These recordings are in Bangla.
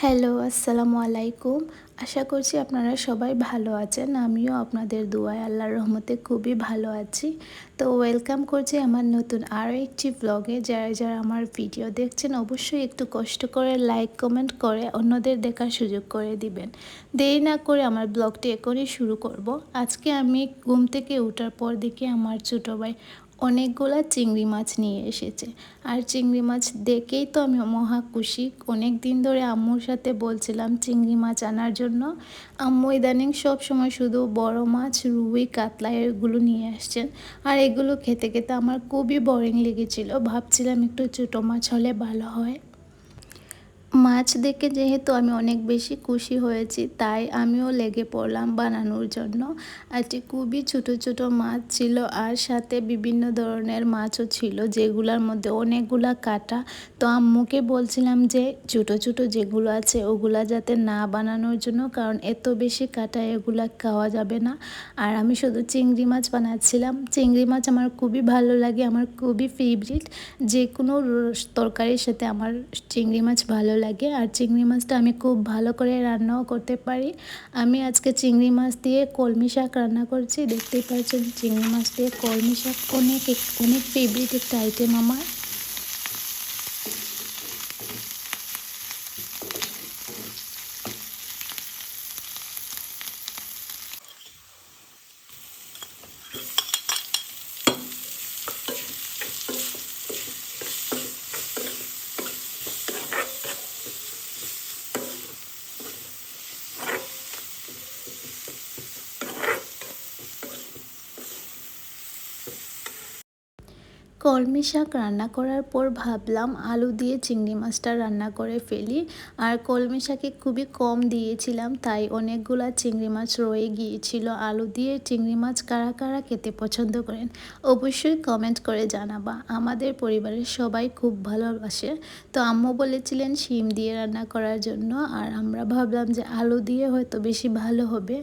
হ্যালো, আসসালামু আলাইকুম। আশা করছি আপনারা সবাই ভালো আছেন। আমিও আপনাদের দোয়ায় আল্লাহর রহমতে খুবই ভালো আছি। তো ওয়েলকাম করছি আমার নতুন আরও একটি ব্লগে। যারা আমার ভিডিও দেখছেন অবশ্যই একটু কষ্ট করে লাইক, কমেন্ট করে অন্যদের দেখার সুযোগ করে দিবেন। দেরি না করে আমার ব্লগটি এখনই শুরু করব। আজকে আমি ঘুম থেকে ওঠার পর দেখি আমার ছোটো ভাই অনেকগুলা চিংড়ি মাছ নিয়ে এসেছে। আর চিংড়ি মাছ দেখেই তো আমি মহা খুশি। অনেক দিন ধরে আম্মুর সাথে বলছিলাম চিংড়ি মাছ আনার জন্য। আম্মু ইদানিং সব সময় শুধু বড় মাছ, রুই, কাতলা এগুলো নিয়ে আসছেন। আর এগুলো খেতে খেতে আমার খুবই বোরিং লেগেছিল। ভাবছিলাম একটু ছোটো মাছ হলে ভালো হয়। মাছ দেখে যেহেতু আমি অনেক বেশি খুশি হয়েছি, তাই আমিও লেগে পড়লাম বানানোর জন্য। আজকে খুবই ছোট ছোট মাছ ছিল আর সাথে বিভিন্ন ধরনের মাছও ছিল, যেগুলোর মধ্যে অনেকগুলা কাটা। তো আম্মুকে বলছিলাম যে ছোট ছোট যেগুলো আছে ওগুলা যাতে না বানানোর জন্য, কারণ এত বেশি কাটা এগুলা খাওয়া যাবে না। আর আমি শুধু চিংড়ি মাছ বানাচ্ছিলাম। চিংড়ি মাছ আমার খুবই ভালো লাগে, আমার খুবই ফেভারিট। যে কোনো তরকারির সাথে আমার চিংড়ি মাছ ভালো লাগে। আর চিংড়ি মাছটা আমি খুব ভালো করে রান্নাও করতে পারি। আমি আজকে চিংড়ি মাছ দিয়ে কলমি শাক রান্না করছি। দেখতেই পাচ্ছেন চিংড়ি মাছ দিয়ে কলমি শাক অনেক অনেক ফেভারিট একটা আইটেম আমার। কলমি শাক রান্না করার পর ভাবলাম আলু দিয়ে চিংড়ি মাছটা রান্না করে ফেলি। আর কলমি শাকে খুবই কম দিয়েছিলাম, তাই অনেকগুলা চিংড়ি মাছ রয়ে গিয়েছিল। আলু দিয়ে চিংড়ি মাছ কারা কারা খেতে পছন্দ করেন অবশ্যই কমেন্ট করে জানাবা। আমাদের পরিবারের সবাই খুব ভালোবাসে। তো আম্মু বলেছিলেন শিম দিয়ে রান্না করার জন্য, আর আমরা ভাবলাম যে আলু দিয়ে হয়তো বেশি ভালো হবে।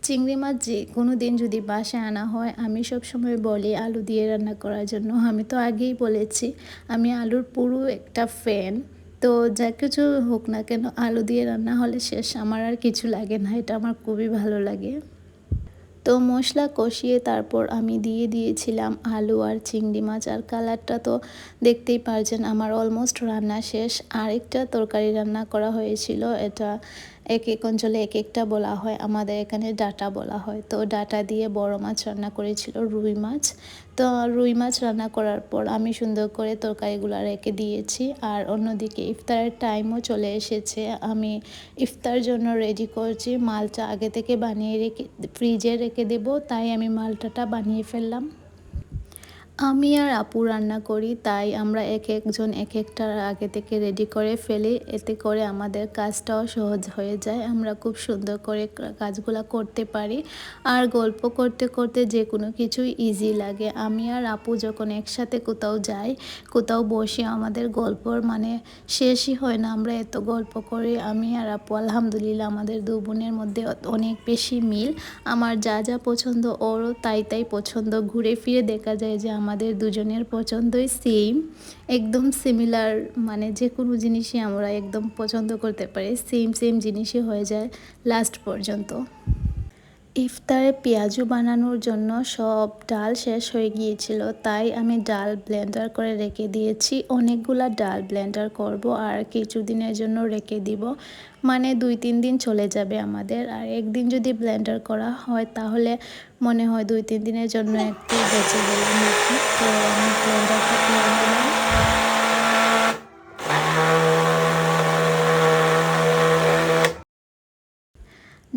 চিংড়ি মাছ যে কোনো দিন যদি বাসায় আনা হয়, আমি সব সময় বলি আলু দিয়ে রান্না করার জন্য। আমি তো আগেই বলেছি আমি আলুর পুরো একটা ফ্যান। তো যা কিছু হোক না কেন আলু দিয়ে রান্না হলে শেষ, আমার আর কিছু লাগে না। এটা আমার খুবই ভালো লাগে। তো মশলা কষিয়ে তারপর আমি দিয়ে দিয়েছিলাম আলু আর চিংড়ি মাছ। আর কালারটা তো দেখতেই পারছেন আমার অলমোস্ট রান্না শেষ। আরেকটা তরকারি রান্না করা হয়েছিল, এটা এক এক অঞ্চলে এক একটা বলা হয়, আমাদের এখানে ডাঁটা বলা হয়। তো ডাঁটা দিয়ে বড় মাছ রান্না করেছিল, রুই মাছ। তো রুই মাছ রান্না করার পর আমি সুন্দর করে তরকারিগুলো রেখে দিয়েছি। আর অন্যদিকে ইফতারের টাইমও চলে এসেছে। আমি ইফতার জন্য রেডি করছি। মালটা আগে থেকে বানিয়ে রেখে ফ্রিজে রেখে দেবো, তাই আমি মালটাটা বানিয়ে ফেললাম। আমি আর আপু রান্না করি, তাই আমরা এক একজন এক একটা আগে থেকে রেডি করে ফেলি। এতে করে আমাদের কাজটাও সহজ হয়ে যায়, আমরা খুব সুন্দর করে কাজগুলো করতে পারি। আর গল্প করতে করতে যে কোনো কিছুই ইজি লাগে। আমি আর আপু যখন একসাথে কোথাও যাই, কোথাও বসে আমাদের গল্পর মানে শেষই হয় না, আমরা এত গল্প করি। আমি আর আপু আলহামদুলিল্লাহ আমাদের দু বোনের মধ্যে অনেক বেশি মিল। আমার যা যা পছন্দ ওরও তাই তাই পছন্দ। ঘুরে ফিরে দেখা যায় যে আমাদের দুজনের পছন্দই সেম, একদম সিমিলার। মানে যে কোনো জিনিসই আমরা একদম পছন্দ করতে পারি, সেম সেম জিনিসই হয়ে যায় লাস্ট পর্যন্ত। ইফতারে পেঁয়াজু বানানোর জন্য সব ডাল শেষ হয়ে গিয়েছিল, তাই আমি ডাল ব্লেন্ডার করে রেখে দিয়েছি। অনেকগুলা ডাল ব্লেন্ডার করব আর কিছু দিনের জন্য রেখে দিব, মানে 2-3 দিন চলে যাবে আমাদের। আর একদিন যদি ব্লেন্ডার করা হয় তাহলে মনে হয় 2-3 দিনের জন্য একটু বেঁচে গেলাম আর কি। তো আমি ব্লেন্ডারটা করে নিলাম।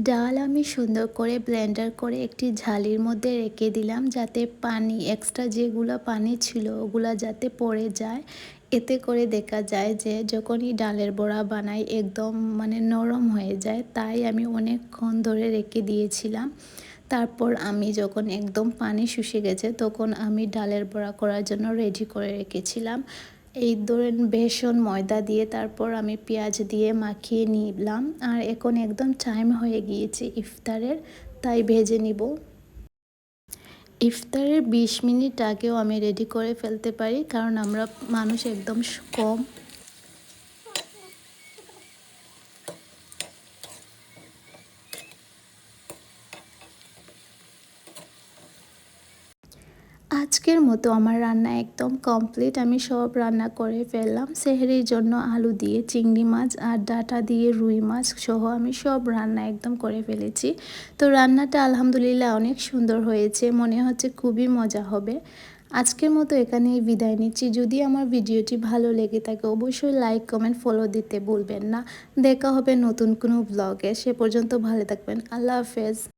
ডাল আমি সুন্দর করে ব্লেন্ডার করে একটি ঝালির মধ্যে রেখে দিলাম, যাতে পানি এক্সট্রা যেগুলো পানি ছিল ওগুলা যাতে পড়ে যায়। এতে করে দেখা যায় যে যখনই ডালের বড়া বানাই একদম মানে নরম হয়ে যায়। তাই আমি অনেকক্ষণ ধরে রেখে দিয়েছিলাম। তারপর আমি যখন একদম পানি শুষে গেছে তখন আমি ডালের বড়া করার জন্য রেডি করে রেখেছিলাম। এই ধরেন বেসন ময়দা দিয়ে তারপর আমি পেঁয়াজ দিয়ে মাখিয়ে নিলাম। আর এখন একদম টাইম হয়ে গিয়েছে ইফতারের, তাই ভেজে নিব। ইফতারের 20 মিনিট আগেও আমি রেডি করে ফেলতে পারি, কারণ আমরা মানুষ একদম কম। আজকের মতো আমার রান্না একদম কমপ্লিট। আমি সব রান্না করে ফেললাম। সেহরির জন্য আলু দিয়ে চিংড়ি মাছ আর ডাঁটা দিয়ে রুই মাছ সহ আমি সব রান্না একদম করে ফেলেছি। তো রান্নাটা আলহামদুলিল্লাহ অনেক সুন্দর হয়েছে, মনে হচ্ছে খুবই মজা হবে। আজকের মতো এখানেই বিদায় নিচ্ছি। যদি আমার ভিডিওটি ভালো লেগে থাকে অবশ্যই লাইক কমেন্ট ফলো দিতে ভুলবেন না। দেখা হবে নতুন কোনো ব্লগে। সে পর্যন্ত ভালো থাকবেন। আল্লাহ হাফেজ।